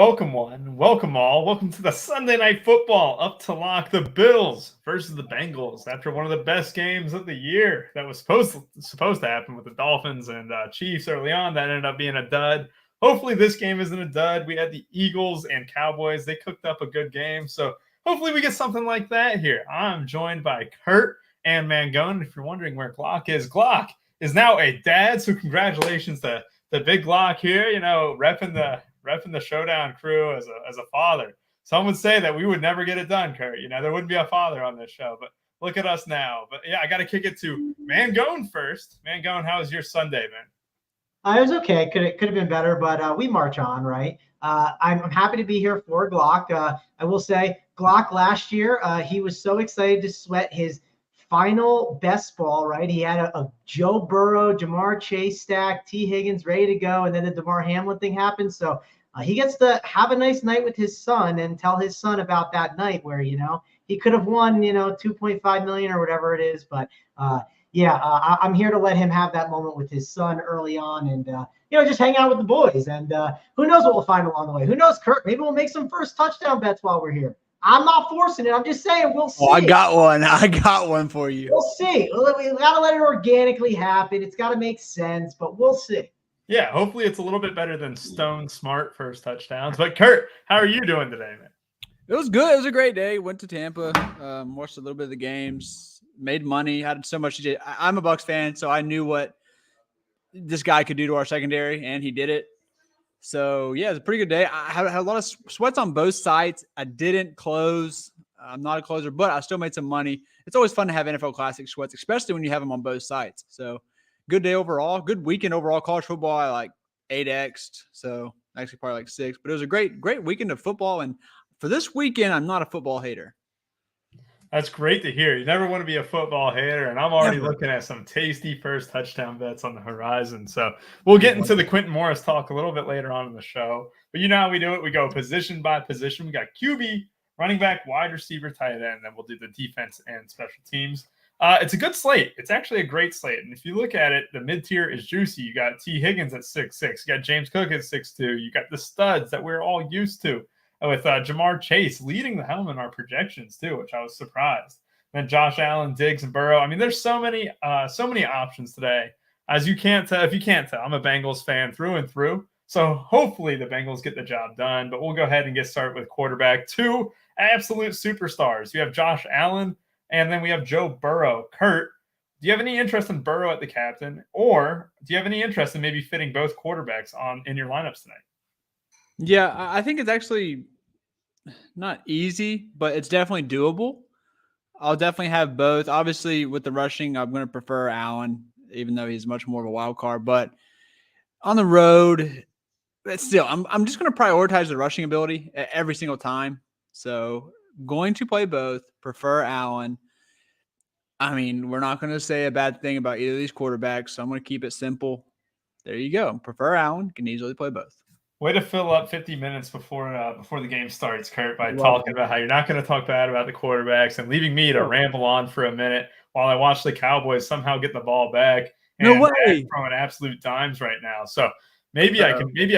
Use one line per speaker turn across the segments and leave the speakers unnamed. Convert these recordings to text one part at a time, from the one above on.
Welcome one, welcome all. Welcome to the Sunday Night Football up to lock. The Bills versus the Bengals after one of the best games of the year that was supposed to happen with the Dolphins and Chiefs early on. That ended up being a dud. Hopefully this game isn't a dud. We had the Eagles and Cowboys. They cooked up a good game. So hopefully we get something like that here. I'm joined by Kurt and Mangone. If you're wondering where Glock is now a dad. So congratulations to the big Glock here, repping the Showdown crew as a father. Some would say that we would never get it done, Kurt. There wouldn't be a father on this show, but look at us now. But yeah, I got to kick it to Mangone first. Mangone, how was your Sunday, man?
It was okay. Could have been better, but we march on, right? I'm happy to be here for Glock. I will say Glock last year, he was so excited to sweat his final best ball, right? He had a Joe Burrow, Jamar Chase stack, T. Higgins ready to go, and then the DeMar Hamlin thing happened. So he gets to have a nice night with his son and tell his son about that night where, he could have won, $2.5 million or whatever it is. But I'm here to let him have that moment with his son early on and, just hang out with the boys. And who knows what we'll find along the way? Who knows, Kurt? Maybe we'll make some first touchdown bets while we're here. I'm not forcing it. I'm just saying we'll see.
Oh, I got one for you.
We'll see. We got to let it organically happen. It's got to make sense, but we'll see.
Yeah, hopefully it's a little bit better than Stone Smart first touchdowns. But Kurt, how are you doing today, man?
It was good. It was a great day. Went to Tampa, watched a little bit of the games, made money, had so much to do. I'm a Bucs fan, so I knew what this guy could do to our secondary, and he did it. So, yeah, it was a pretty good day. I had a lot of sweats on both sides. I didn't close. I'm not a closer, but I still made some money. It's always fun to have NFL Classic sweats, especially when you have them on both sides. So, good day overall. Good weekend overall. College football, I like 8x'd. So, actually probably like 6. But it was a great weekend of football. And for this weekend, I'm not a football hater.
That's great to hear. You never want to be a football hater, and I'm already looking at some tasty first touchdown bets on the horizon. So we'll get into the Quentin Morris talk a little bit later on in the show. But you know how we do it. We go position by position. We got QB, running back, wide receiver, tight end, and then we'll do the defense and special teams. It's a good slate. It's actually a great slate. And if you look at it, the mid-tier is juicy. You got T. Higgins at 6'6". You got James Cook at 6'2". You got the studs that we're all used to, with Jamar Chase leading the helm in our projections too, which I was surprised. And then Josh Allen, Diggs, and Burrow. I mean, there's so many options today. As you can't tell, if you can't tell, I'm a Bengals fan through and through. So hopefully the Bengals get the job done. But we'll go ahead and get started with quarterback. 2 absolute superstars. You have Josh Allen, and then we have Joe Burrow. Kurt, do you have any interest in Burrow at the captain, or do you have any interest in maybe fitting both quarterbacks in your lineups tonight?
Yeah, I think it's actually not easy, but it's definitely doable. I'll definitely have both. Obviously, with the rushing, I'm going to prefer Allen, even though he's much more of a wild card. But on the road, but still, I'm just going to prioritize the rushing ability every single time. So going to play both, prefer Allen. I mean, we're not going to say a bad thing about either of these quarterbacks, so I'm going to keep it simple. There you go. Prefer Allen, can easily play both.
Way to fill up 50 minutes before the game starts, Kurt, by talking about how you're not going to talk bad about the quarterbacks and leaving me to ramble on for a minute while I watch the Cowboys somehow get the ball back. And
no way,
throwing absolute dimes right now. So maybe I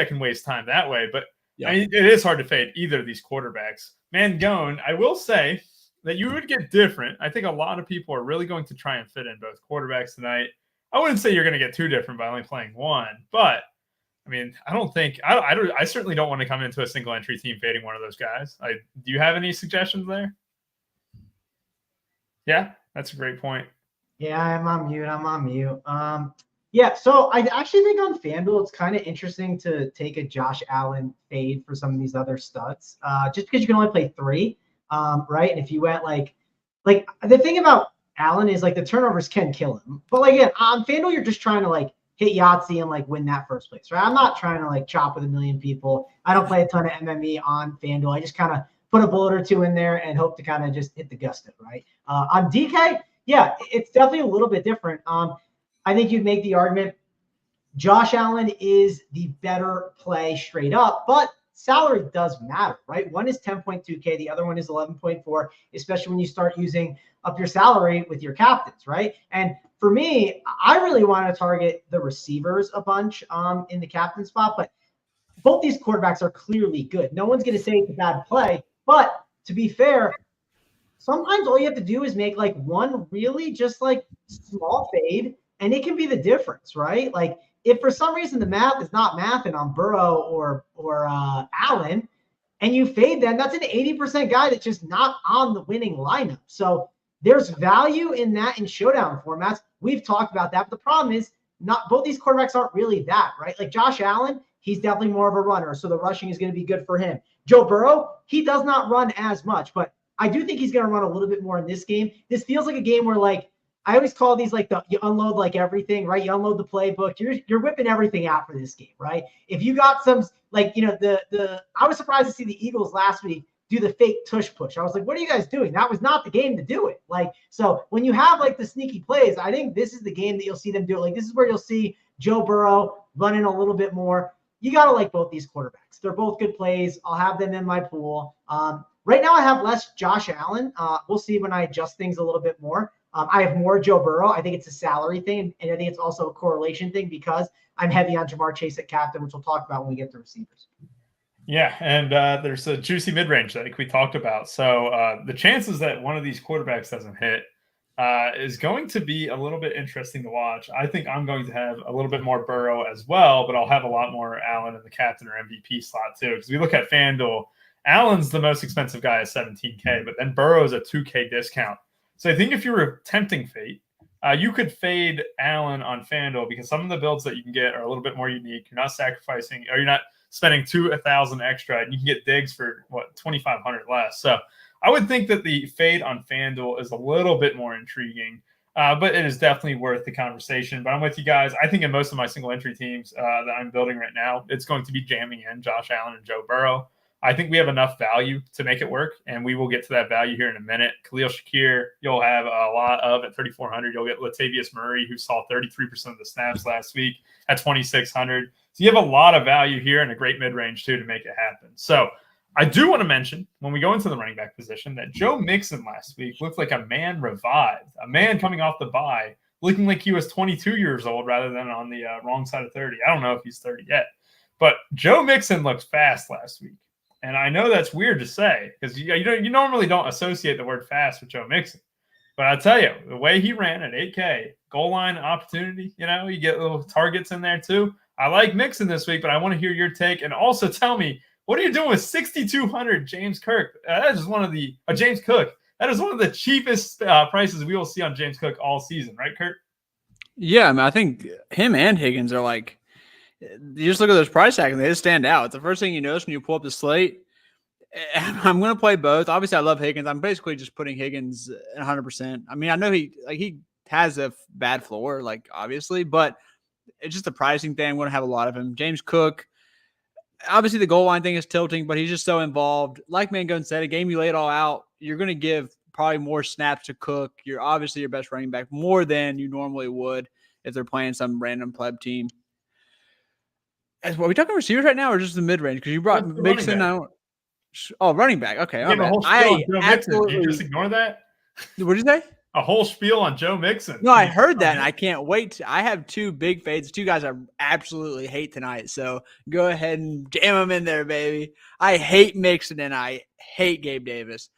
can waste time that way. But yeah. I mean, it is hard to fade either of these quarterbacks. Mangone, I will say that you would get different. I think a lot of people are really going to try and fit in both quarterbacks tonight. I wouldn't say you're going to get too different by only playing one, but I mean, I certainly don't want to come into a single entry team fading one of those guys. Do you have any suggestions there? Yeah, that's a great point.
Yeah, I'm on mute. Yeah, so I actually think on Fanduel, it's kind of interesting to take a Josh Allen fade for some of these other studs, just because you can only play 3, right? And if you went like the thing about Allen is like the turnovers can kill him. But like, again, on Fanduel, you're just trying to like hit Yahtzee and like win that first place, right? I'm not trying to like chop with a million people. I don't play a ton of MME on Fanduel. I just kind of put a bullet or 2 in there and hope to kind of just hit the gusto, right? On DK, yeah, it's definitely a little bit different. I think you'd make the argument Josh Allen is the better play straight up, but salary does matter, right? One is 10.2K, the other one is 11.4, especially when you start using up your salary with your captains, right? And for me, I really want to target the receivers a bunch in the captain spot, but both these quarterbacks are clearly good. No one's going to say it's a bad play, but to be fair, sometimes all you have to do is make like one really just like small fade, and it can be the difference, right? Like if for some reason the math is not mathing on Burrow or Allen, and you fade them, that's an 80% guy that's just not on the winning lineup. So there's value in that in showdown formats. We've talked about that, but the problem is not both these quarterbacks aren't really that, right? Like Josh Allen, he's definitely more of a runner, so the rushing is going to be good for him. Joe Burrow, he does not run as much, but I do think he's going to run a little bit more in this game. This feels like a game where, like, I always call these like you unload like everything, right? You unload the playbook. You're whipping everything out for this game, right? If you got some like, you know, I was surprised to see the Eagles last week do the fake tush push. I was like, what are you guys doing? That was not the game to do it. Like, so when you have like the sneaky plays, I think this is the game that you'll see them do it. Like, this is where you'll see Joe Burrow running a little bit more. You got to like both these quarterbacks. They're both good plays. I'll have them in my pool. Right now I have less Josh Allen. We'll see when I adjust things a little bit more. I have more Joe Burrow. I think it's a salary thing, and I think it's also a correlation thing because I'm heavy on Jamar Chase at captain, which we'll talk about when we get to receivers.
Yeah, and there's a juicy mid-range like we talked about. So the chances that one of these quarterbacks doesn't hit is going to be a little bit interesting to watch. I think I'm going to have a little bit more Burrow as well, but I'll have a lot more Allen in the captain or MVP slot too. Because we look at FanDuel, Allen's the most expensive guy at $17K, but then Burrow's a $2K discount. So I think if you were tempting fate, you could fade Allen on FanDuel because some of the builds that you can get are a little bit more unique. You're not sacrificing, or you're not spending $1,000 extra, and you can get Diggs for what $2,500 less. So I would think that the fade on FanDuel is a little bit more intriguing, but it is definitely worth the conversation. But I'm with you guys. I think in most of my single entry teams that I'm building right now, it's going to be jamming in Josh Allen and Joe Burrow. I think we have enough value to make it work, and we will get to that value here in a minute. Khalil Shakir, you'll have a lot of at 3,400. You'll get Latavius Murray, who saw 33% of the snaps last week at 2,600. So you have a lot of value here and a great mid-range, too, to make it happen. So I do want to mention, when we go into the running back position, that Joe Mixon last week looked like a man revived, a man coming off the bye, looking like he was 22 years old rather than on the wrong side of 30. I don't know if he's 30 yet. But Joe Mixon looked fast last week. And I know that's weird to say because you normally don't associate the word fast with Joe Mixon. But I'll tell you, the way he ran at 8K, goal line opportunity, you get little targets in there too. I like Mixon this week, but I want to hear your take. And also tell me, what are you doing with 6,200 James Cook? That is one of the James Cook. That is one of the cheapest prices we will see on James Cook all season, right, Kurt?
Yeah, I mean, I think him and Higgins are like, you just look at those price tags and they just stand out. It's the first thing you notice when you pull up the slate. I'm going to play both. Obviously, I love Higgins. I'm basically just putting Higgins 100%. I mean, I know he has a bad floor, like obviously, but it's just a pricing thing. I'm going to have a lot of him. James Cook, obviously the goal line thing is tilting, but he's just so involved. Like Mangone said, a game you lay it all out, you're going to give probably more snaps to Cook. You're obviously your best running back more than you normally would if they're playing some random pleb team. Are we talking receivers right now or just the mid-range? Because you brought Mixon out. Oh, running back. Okay.
You just ignore that?
What did you say?
A whole spiel on Joe Mixon.
No, I heard that, and I can't wait. I have two big fades, two guys I absolutely hate tonight. So go ahead and jam them in there, baby. I hate Mixon, and I hate Gabe Davis.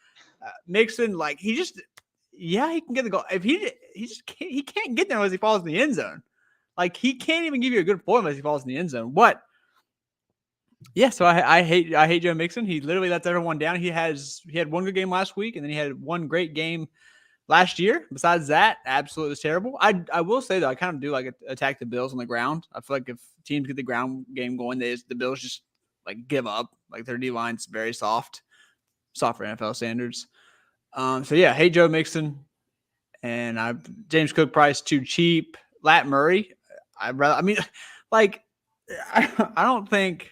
Mixon, like he can get the goal. If he can't get there unless he falls in the end zone. Like he can't even give you a good point unless he falls in the end zone. What? Yeah, so I hate Joe Mixon. He literally lets everyone down. He had one good game last week, and then he had one great game last year. Besides that, absolutely terrible. I will say though, I kind of do like attack the Bills on the ground. I feel like if teams get the ground game going, the Bills just like give up. Like their D line's very soft for NFL standards. So yeah, hate Joe Mixon, and James Cook price too cheap. Lat Murray, I don't think.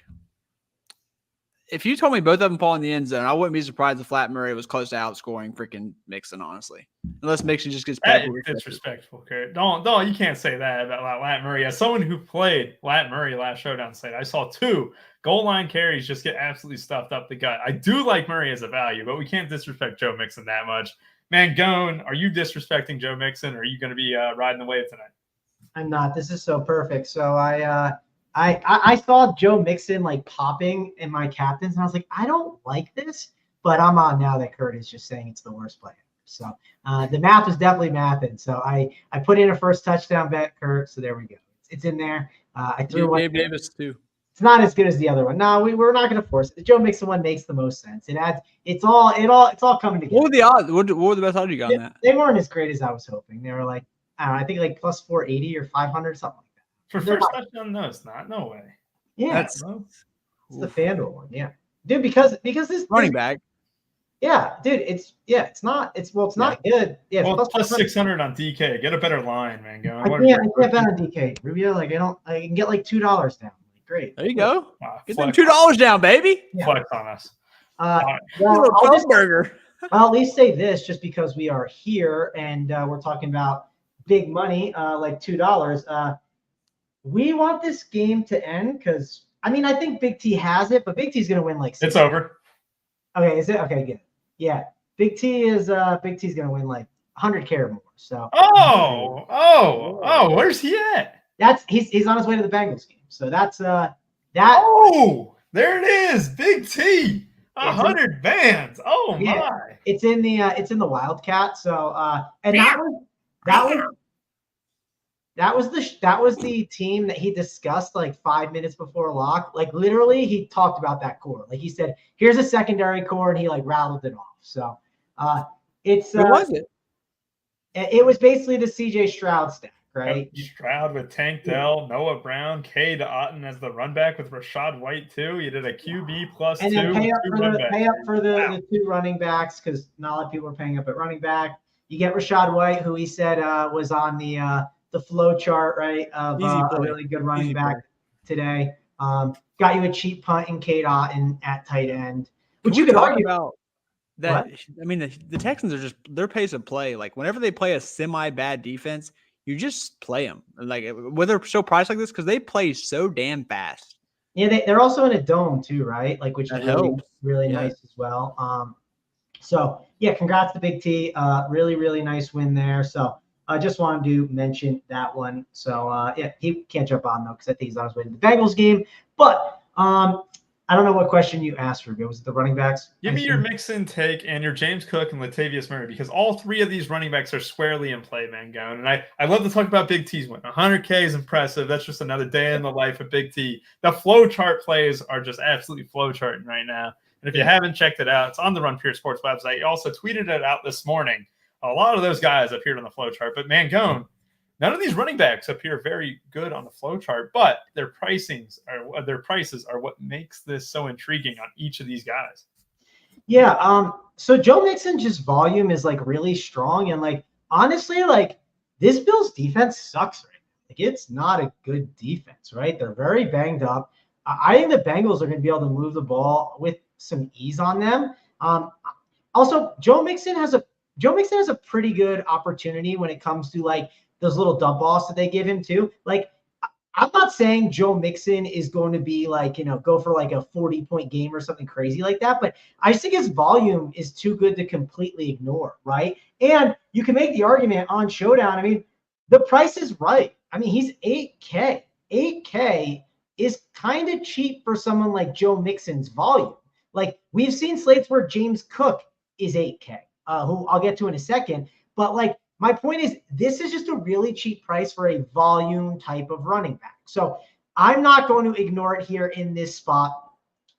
If you told me both of them fall in the end zone, I wouldn't be surprised if Lat Murray was close to outscoring freaking Mixon, honestly. Unless Mixon just gets
disrespectful, Kurt. Don't you can't say that about Lat Murray. As someone who played Lat Murray last Showdown slate, I saw 2 goal line carries just get absolutely stuffed up the gut. I do like Murray as a value, but we can't disrespect Joe Mixon that much. Mangone, are you disrespecting Joe Mixon, or are you going to be riding the wave tonight?
I'm not. This is so perfect. So I I saw Joe Mixon like popping in my captains, and I was like, I don't like this, but I'm on now that Kurt is just saying it's the worst play. So the math was definitely mathing. So I put in a first touchdown bet, Kurt. So there we go. It's in there. I threw one.
Gabe Davis too.
It's not as good as the other one. No, we're not going to force it. The Joe Mixon one makes the most sense. It adds. It's all coming together.
What were the odds? What were the best odds you got on that?
They weren't as great as I was hoping. They were like, I don't know, I think like plus 480 or 500, something like that.
For first touchdown, no, it's not. No way.
Yeah,
it's
the Fanduel one. Yeah, dude, because this
running back.
Yeah, dude, it's not good. Yeah,
well, plus 600 on DK. Get a better line, man.
I can't bet on DK. Rubio, like I can get like $2 down. Like, great.
There you go. Get them $2 down, baby.
Yeah. Flex on us.
Well, I'll at least say this, just because we are here and we're talking about big money, like $2. We want this game to end because I think Big T has it, but Big T's gonna win like 6.
It's over.
Okay, is it okay? Good. Yeah, Big T's gonna win like 100K or more. So.
Where's he at?
He's on his way to the Bengals game. So that's that.
Oh, there it is, Big T. 100 bands. Oh yeah, my!
It's in the Wildcat. So and that was the team that he discussed like 5 minutes before lock. Like literally, he talked about that core. Like he said, "Here's a secondary core," and he like rattled it off. So it's
what was it?
It was basically the CJ Stroud stack, right?
Stroud with Tank Dell, Noah Brown, K to Otten as the run back with Rashad White too. You did a QB plus
and
2.
And then pay up for the 2 running backs because not a lot of people are paying up at running back. You get Rashad White, who he said was on the flow chart, right? Of a really good running back today. Got you a cheap punt in K Otten at tight end, which you could argue
about. That what? The Texans are their pace of play. Like whenever they play a semi-bad defense, you just play them. Like when they're so priced like this, because they play so damn fast.
Yeah, they're also in a dome too, right? Like which is really nice as well. So yeah, congrats to Big T. Really, really nice win there. So I just wanted to mention that one. So yeah, he can't jump on though because I think he's on his way to the Bengals game. But I don't know what question you asked, Rubio. Was it the running backs?
Give me your Mixon take and your James Cook and Latavius Murray because all 3 of these running backs are squarely in play, man. And I love to talk about Big T's win. 100K is impressive. That's just another day in the life of Big T. The flow chart plays are just absolutely flow charting right now. And if you haven't checked it out, it's on the Run Pure Sports website. You also tweeted it out this morning. A lot of those guys appeared on the flow chart, but Mangone, none of these running backs appear very good on the flow chart, but their prices are what makes this so intriguing on each of these guys.
Yeah. So Joe Mixon just volume is like really strong. And like, honestly, like this Bills defense sucks right now. Like it's not a good defense, right? They're very banged up. I think the Bengals are going to be able to move the ball with some ease on them. Also, Joe Mixon has a pretty good opportunity when it comes to like those little dump balls that they give him too. Like, I'm not saying Joe Mixon is going to be like, go for like a 40-point game or something crazy like that, but I just think his volume is too good to completely ignore, right? And you can make the argument on Showdown. The price is right. He's 8K. 8K is kind of cheap for someone like Joe Mixon's volume. Like, we've seen slates where James Cook is 8K, who I'll get to in a second, but like, my point is, this is just a really cheap price for a volume type of running back. So I'm not going to ignore it here in this spot.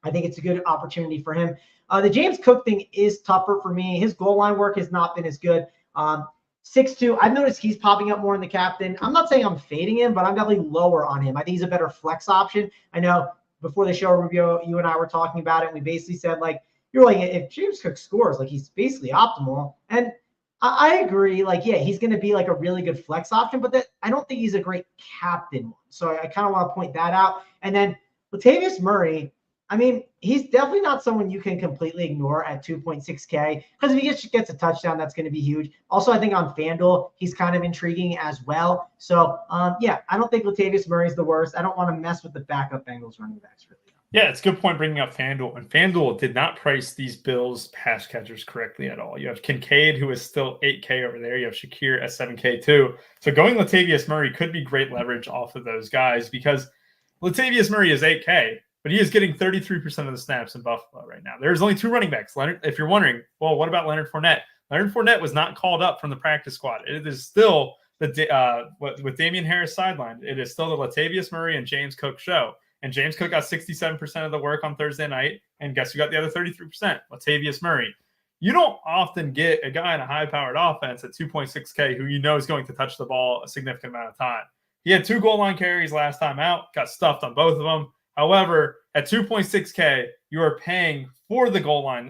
I think it's a good opportunity for him. The James Cook thing is tougher for me. His goal line work has not been as good. 6'2", I've noticed he's popping up more in the captain. I'm not saying I'm fading him, but I'm definitely lower on him. I think he's a better flex option. I know before the show, Rubio, you and I were talking about it, and we basically said, like, you're like, if James Cook scores, like, he's basically optimal. And I agree. Like, yeah, he's going to be like a really good flex option, but I don't think he's a great captain one. So I kind of want to point that out. And then Latavius Murray, he's definitely not someone you can completely ignore at 2.6K because if he gets a touchdown, that's going to be huge. Also, I think on FanDuel, he's kind of intriguing as well. So, yeah, I don't think Latavius Murray is the worst. I don't want to mess with the backup Bengals running backs really.
Yeah, it's a good point bringing up FanDuel. And FanDuel did not price these Bills pass catchers correctly at all. You have Kincaid, who is still 8K over there. You have Shakir at 7K too. So going Latavius Murray could be great leverage off of those guys because Latavius Murray is 8K, but he is getting 33% of the snaps in Buffalo right now. There's only 2 running backs. Leonard, if you're wondering, well, what about Leonard Fournette? Leonard Fournette was not called up from the practice squad. It is still with Damian Harris sidelined, it is still the Latavius Murray and James Cook show. And James Cook got 67% of the work on Thursday night. And guess who got the other 33%? Latavius Murray. You don't often get a guy in a high-powered offense at 2.6K who you know is going to touch the ball a significant amount of time. He had 2 goal line carries last time out, got stuffed on both of them. However, at 2.6K, you are paying for the goal line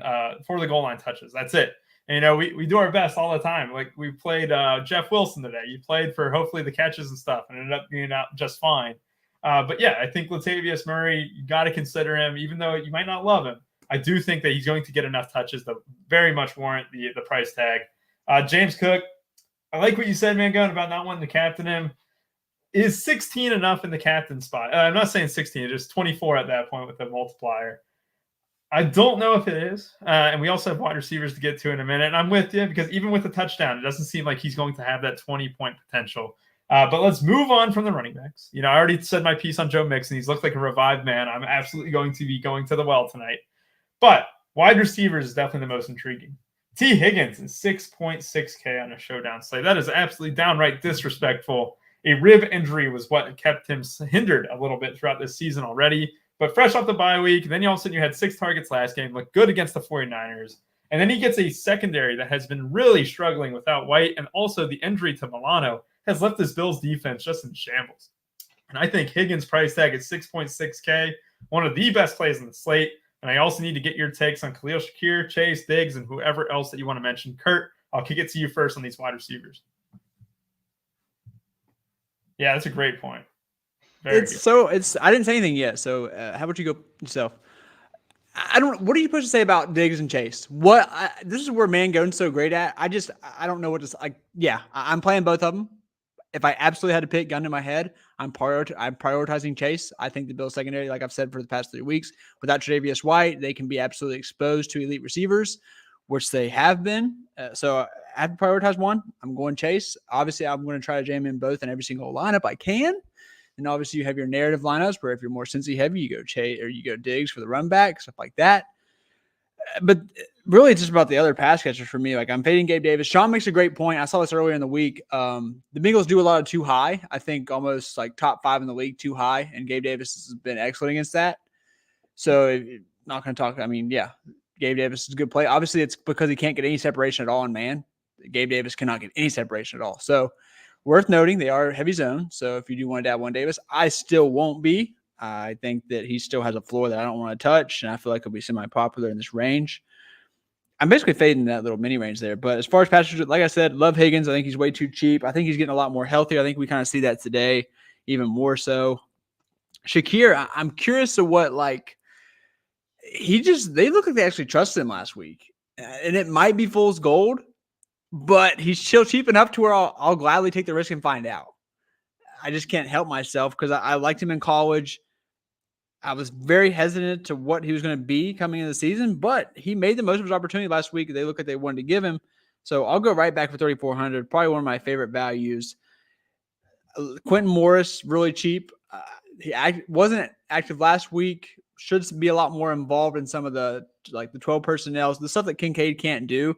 touches. That's it. And, we do our best all the time. Like we played Jeff Wilson today. You played for hopefully the catches and stuff, and ended up being out just fine. But yeah, I think Latavius Murray, you got to consider him, even though you might not love him. I do think that he's going to get enough touches to very much warrant the price tag. James Cook, I like what you said, Mangone, about not wanting to captain him. Is 16 enough in the captain spot? I'm not saying 16, just 24 at that point with the multiplier. I don't know if it is. And we also have wide receivers to get to in a minute. And I'm with you because even with the touchdown, it doesn't seem like he's going to have that 20-point potential. But let's move on from the running backs. I already said my piece on Joe Mixon. He's looked like a revived man. I'm absolutely going to be going to the well tonight. But wide receivers is definitely the most intriguing. T. Higgins is 6.6K on a showdown slate. That is absolutely downright disrespectful. A rib injury was what kept him hindered a little bit throughout this season already. But fresh off the bye week, then all of a sudden you had 6 targets last game, looked good against the 49ers. And then he gets a secondary that has been really struggling without White. And also the injury to Milano has left this Bills defense just in shambles. And I think Higgins' price tag is 6.6K, one of the best plays on the slate. And I also need to get your takes on Khalil Shakir, Chase, Diggs, and whoever else that you want to mention. Kurt, I'll kick it to you first on these wide receivers. Yeah, that's a great point.
I didn't say anything yet. So how about you go yourself? What are you supposed to say about Diggs and Chase? This is where Mangone's so great at. I don't know what to say. I'm playing both of them. If I absolutely had to pick, gun to my head, I'm prioritizing Chase. I think the Bills secondary, like I've said for the past 3 weeks, without Tre'Davious White, they can be absolutely exposed to elite receivers, which they have been. So I have to prioritize one. I'm going Chase. Obviously, I'm going to try to jam in both in every single lineup I can. And obviously, you have your narrative lineups where if you're more Cincy heavy, you go Chase or you go Diggs for the run back, stuff like that. But really, it's just about the other pass catchers for me. Like I'm fading Gabe Davis. Sean makes a great point. I saw this earlier in the week. The Bengals do a lot of too high. I think almost like top 5 in the league too high, and Gabe Davis has been excellent against that. So not going to talk. I mean, yeah, Gabe Davis is a good play. Obviously, it's because he can't get any separation at all in man. Gabe Davis cannot get any separation at all. So worth noting, they are heavy zone. So if you do want to dab one Davis, I still won't be. I think that he still has a floor that I don't want to touch, and I feel like he'll be semi-popular in this range. I'm basically fading that little mini range there. But as far as passengers, like I said, love Higgins. I think he's way too cheap. I think he's getting a lot more healthier. I think we kind of see that today, even more so. Shakir, I'm curious to what, they look like they actually trusted him last week. And it might be fool's gold, but he's still cheap enough to where I'll gladly take the risk and find out. I just can't help myself because I liked him in college. I was very hesitant to what he was going to be coming into the season, but he made the most of his opportunity last week. They look like they wanted to give him. So I'll go right back for 3,400. Probably one of my favorite values. Quentin Morris, really cheap. He wasn't active last week. Should be a lot more involved in some of the 12 personnel, the stuff that Kincaid can't do.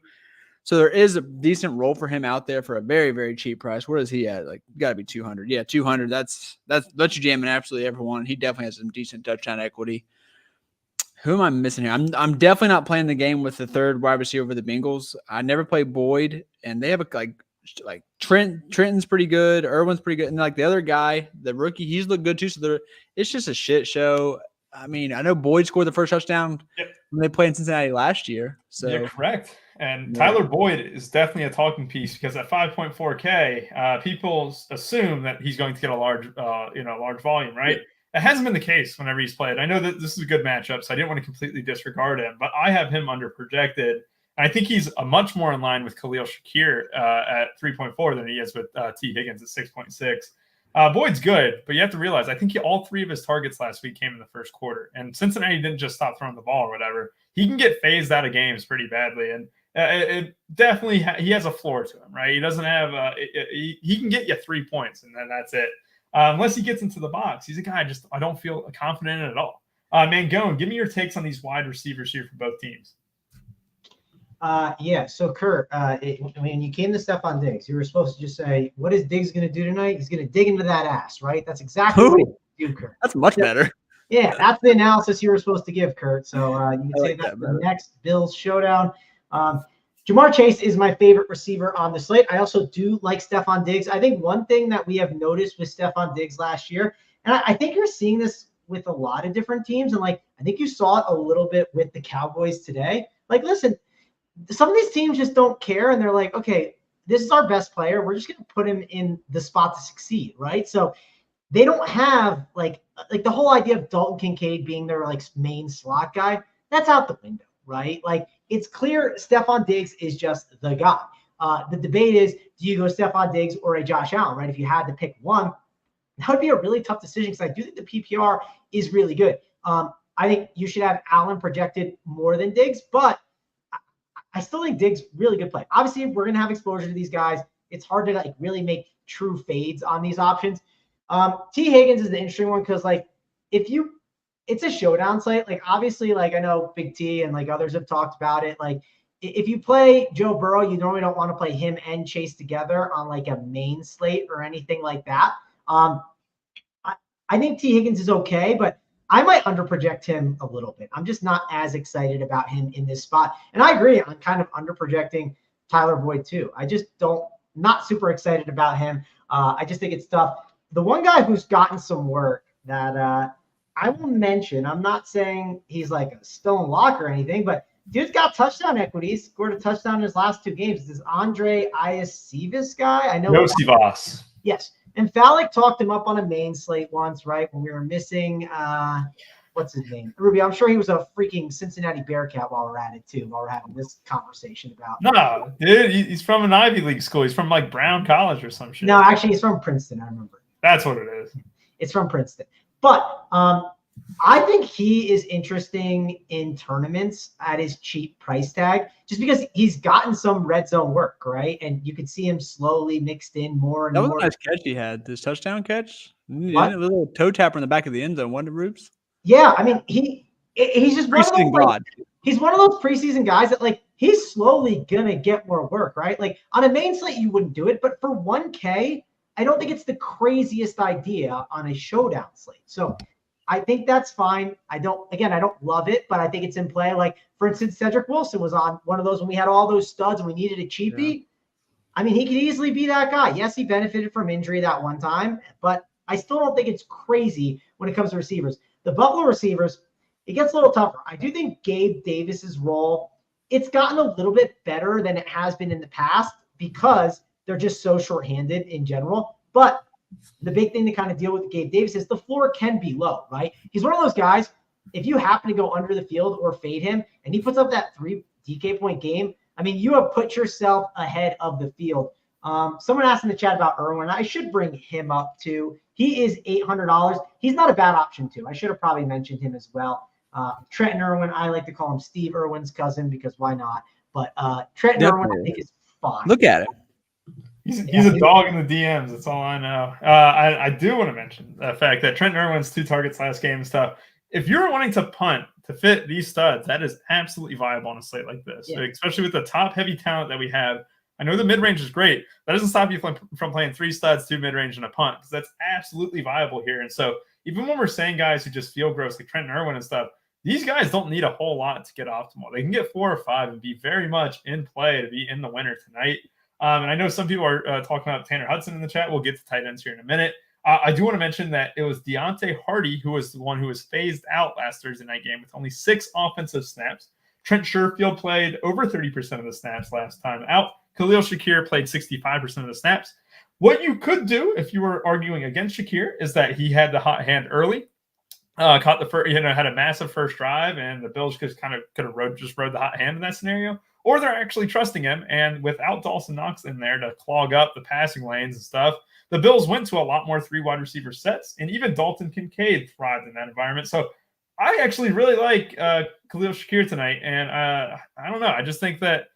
So there is a decent role for him out there for a very, very cheap price. Where is he at? Got to be 200. Yeah, 200. That's you jamming absolutely everyone. He definitely has some decent touchdown equity. Who am I missing here? I'm definitely not playing the game with the third wide receiver for the Bengals. I never played Boyd, and they have Trenton's pretty good. Irwin's pretty good, and the other guy, the rookie, he's looked good too. So it's just a shit show. I mean, I know Boyd scored the first touchdown when they played in Cincinnati last year. So
you're correct. And Tyler Boyd is definitely a talking piece because at 5.4K, people assume that he's going to get a large volume, right? It hasn't been the case whenever he's played. I know that this is a good matchup, so I didn't want to completely disregard him, but I have him under projected. I think he's much more in line with Khalil Shakir at 3.4 than he is with T. Higgins at 6.6. Boyd's good, but you have to realize, I think all 3 of his targets last week came in the first quarter, and Cincinnati didn't just stop throwing the ball or whatever. He can get phased out of games pretty badly, and it definitely he has a floor to him, right? He doesn't have he can get you 3 points, and then that's it. unless he gets into the box. He's a guy I don't feel confident in at all. Mangone, give me your takes on these wide receivers here for both teams.
Yeah. So Kurt, when you came to Stephon Diggs, you were supposed to just say, "What is Diggs going to do tonight? He's going to dig into that ass," right? That's exactly what you do, Kurt.
That's much better.
Yeah, that's the analysis you were supposed to give, Kurt. So you can say
like
that's
that
the
better.
next Bills showdown. Jamar Chase is my favorite receiver on the slate. I also do like Stephon Diggs. I think one thing that we have noticed with Stephon Diggs last year, and I think you're seeing this with a lot of different teams, and like I think you saw it a little bit with the Cowboys today. Like, listen, some of these teams just don't care, and they're like, okay, this is our best player. We're just going to put him in the spot to succeed, right? So they don't have like the whole idea of Dalton Kincaid being their like main slot guy. That's out the window, right? Like it's clear Stephon Diggs is just the guy. The debate is, do you go Stephon Diggs or a Josh Allen, right? If you had to pick one, that would be a really tough decision because I do think the PPR is really good. I think you should have Allen projected more than Diggs, but I still think Diggs really good play. Obviously, we're going to have exposure to these guys. It's hard to like really make true fades on these options. T. Higgins is the interesting one because like it's a showdown slate. Like obviously, like I know Big T and like others have talked about it. Like if you play Joe Burrow, you normally don't want to play him and Chase together on like a main slate or anything like that. I think T. Higgins is okay, but I might underproject him a little bit. I'm just not as excited about him in this spot. And I agree, I'm kind of underprojecting Tyler Boyd too. I just not super excited about him. I just think it's tough. The one guy who's gotten some work that I will mention, I'm not saying he's like a stone lock or anything, but dude's got touchdown equities, scored a touchdown in his last 2 games. This is Andre Iosivas guy. I know.
Iosivas.
Yes. And Falik talked him up on a main slate once, right? When we were missing, what's his name? Ruby. I'm sure he was a freaking Cincinnati Bearcat while we're at it too, while we're having this conversation about.
No, dude, he's from an Ivy League school. He's from like Brown College or some shit.
No, actually, he's from Princeton. I remember.
That's what it is.
It's from Princeton. But I think he is interesting in tournaments at his cheap price tag, just because he's gotten some red zone work, right? And you could see him slowly mixed in more and more.
That was a nice catch he had. This touchdown catch.
What?
A little toe tapper in the back of the end zone. Wonder Roops.
Yeah, I mean he's just one of those, like, he's one of those preseason guys that like he's slowly gonna get more work, right? Like on a main slate you wouldn't do it, but for 1K, I don't think it's the craziest idea on a showdown slate. So I think that's fine. I don't love it, but I think it's in play. Like, for instance, Cedric Wilson was on one of those when we had all those studs and we needed a cheapie. Yeah. I mean, he could easily be that guy. Yes, he benefited from injury that one time, but I still don't think it's crazy when it comes to receivers. The Buffalo receivers, it gets a little tougher. I do think Gabe Davis's role, it's gotten a little bit better than it has been in the past because they're just so shorthanded in general. But the big thing to kind of deal with Gabe Davis is the floor can be low, right? He's one of those guys, if you happen to go under the field or fade him and he puts up that 3 DK point game, I mean, you have put yourself ahead of the field. Someone asked in the chat about Irwin. I should bring him up too. He is $800. He's not a bad option too. I should have probably mentioned him as well. Trenton Irwin, I like to call him Steve Irwin's cousin because why not? But Trenton Irwin, I think, is fine.
Look at him.
He's a dog in the DMs. That's all I know. I do want to mention the fact that Trenton Irwin's 2 targets last game and stuff. If you're wanting to punt to fit these studs, that is absolutely viable on a slate like this, especially with the top heavy talent that we have. I know the mid-range is great. That doesn't stop you from playing 3 studs, 2 mid-range, and a punt, because that's absolutely viable here. And so even when we're saying guys who just feel gross, like Trenton Irwin and stuff, these guys don't need a whole lot to get optimal. They can get 4 or 5 and be very much in play to be in the winner tonight. And I know some people are talking about Tanner Hudson in the chat. We'll get to tight ends here in a minute. I do want to mention that it was Deontay Hardy who was the one who was phased out last Thursday night game with only 6 offensive snaps. Trent Sherfield played over 30% of the snaps last time out. Khalil Shakir played 65% of the snaps. What you could do if you were arguing against Shakir is that he had the hot hand early, caught the first, had a massive first drive, and the Bills could have rode the hot hand in that scenario. Or they're actually trusting him, and without Dawson Knox in there to clog up the passing lanes and stuff, the Bills went to a lot more 3 wide receiver sets, and even Dalton Kincaid thrived in that environment. So I actually really like Khalil Shakir tonight, and I don't know. I just think that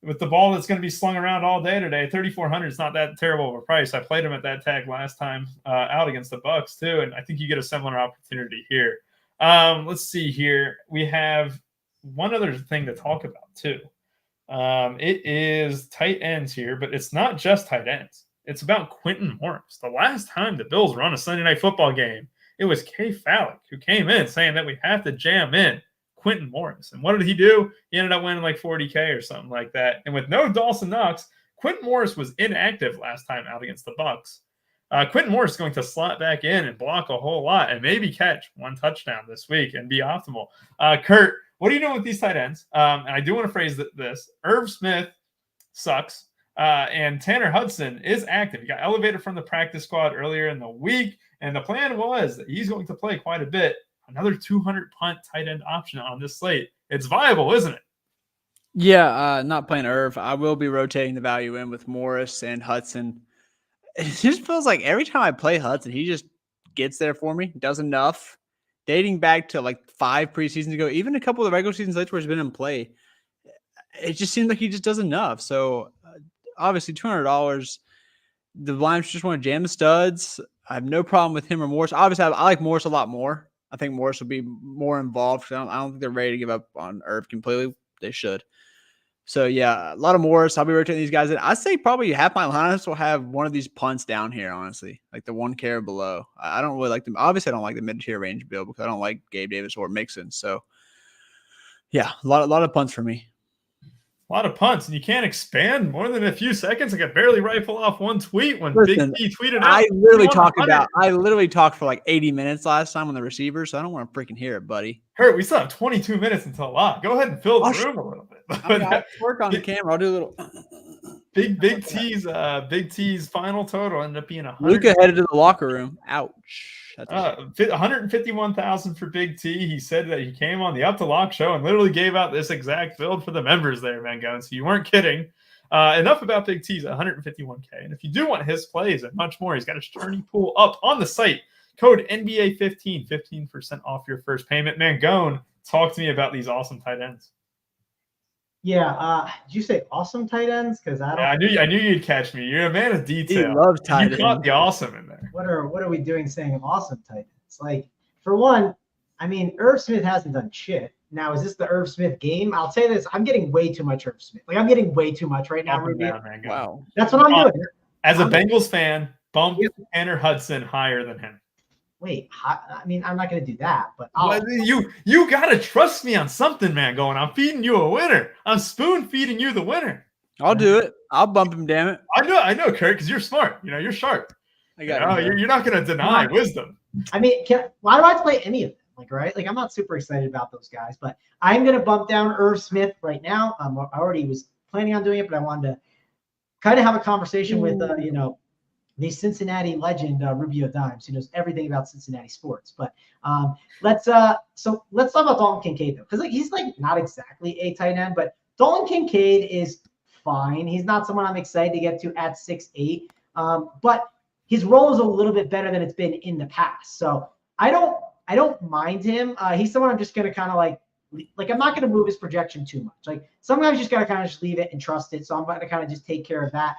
with the ball that's going to be slung around all day today, 3,400 is not that terrible of a price. I played him at that tag last time out against the Bucks too, and I think you get a similar opportunity here. Let's see here. We have one other thing to talk about too. It is tight ends here, but it's not just tight ends. It's about Quentin Morris. The last time the Bills were on a Sunday Night Football game, it was Kay Fallick who came in saying that we have to jam in Quentin Morris. And what did he do? He ended up winning like 40K or something like that. And with no Dawson Knox, Quentin Morris was inactive last time out against the Bucks. Quentin Morris is going to slot back in and block a whole lot and maybe catch one touchdown this week and be optimal. Kurt, what are you doing with these tight ends? And I do want to phrase this. Irv Smith sucks. And Tanner Hudson is active. He got elevated from the practice squad earlier in the week. And the plan was that he's going to play quite a bit. Another 200 punt tight end option on this slate. It's viable, isn't it?
Yeah, not playing Irv. I will be rotating the value in with Morris and Hudson. It just feels like every time I play Hudson, he just gets there for me, does enough. Dating back to like 5 preseasons ago, even a couple of the regular season slates where he's been in play, it just seems like he just does enough. So obviously $200. The Lions just want to jam the studs. I have no problem with him or Morris. Obviously, I like Morris a lot more. I think Morris will be more involved. I don't think they're ready to give up on Irv completely. They should. So, yeah, a lot of Morris. I'll be rotating these guys in. I say probably half my lineups will have one of these punts down here, honestly, like the 1K or below. I don't really like them. Obviously, I don't like the mid-tier range build because I don't like Gabe Davis or Mixon. So, yeah, a lot of punts for me.
A lot of punts, and you can't expand more than a few seconds. I could barely rifle off one tweet when
Listen,
Big T tweeted out.
I literally talked for like 80 minutes last time on the receiver, so I don't want to freaking hear it, buddy.
Hurt, we still have 22 minutes until lock. Go ahead and fill the room a little bit.
I'll work on the camera. I'll do a little.
Big T's final total ended up being 100.
Luka headed to the locker room. Ouch.
151,000 for Big T. He said that he came on the Up to Lock show and literally gave out this exact build for the members there, Van Gogh. So you weren't kidding. Enough about Big T's 151K. And if you do want his plays and much more, he's got his tourney pool up on the site. Code NBA15, 15% off your first payment. Mangone, talk to me about these awesome tight ends.
Yeah, did you say awesome tight ends? Because
I knew you'd catch me. You're a man of detail.
He loves tight ends.
You caught the awesome in there.
What are we doing saying awesome tight ends? Like, for one, I mean, Irv Smith hasn't done shit. Now, is this the Irv Smith game? I'll say this: I'm getting way too much Irv Smith. Like, I'm getting way too much right now.
Wow,
that's what I'm doing.
As a Bengals fan, bump Tanner Hudson higher than him.
Wait, I mean, I'm not going to do that, but
you got to trust me on something, man. Going, I'm feeding you a winner. I'm spoon feeding you the winner.
I'll do it. I'll bump him. Damn it.
I know, Kurt, because you're smart. You're sharp. You're not going to deny wisdom.
I mean, why do I play any of them? Like, right? Like, I'm not super excited about those guys, but I'm going to bump down Irv Smith right now. I already was planning on doing it, but I wanted to kind of have a conversation with, the Cincinnati legend, Rubio Dimes, who knows everything about Cincinnati sports. But let's talk about Dalton Kincaid, though, because he's not exactly a tight end, but Dalton Kincaid is fine. He's not someone I'm excited to get to at 6'8", but his role is a little bit better than it's been in the past. So I don't mind him. He's someone I'm just going to kind of like I'm not going to move his projection too much. Like, sometimes you just got to kind of just leave it and trust it. So I'm going to kind of just take care of that.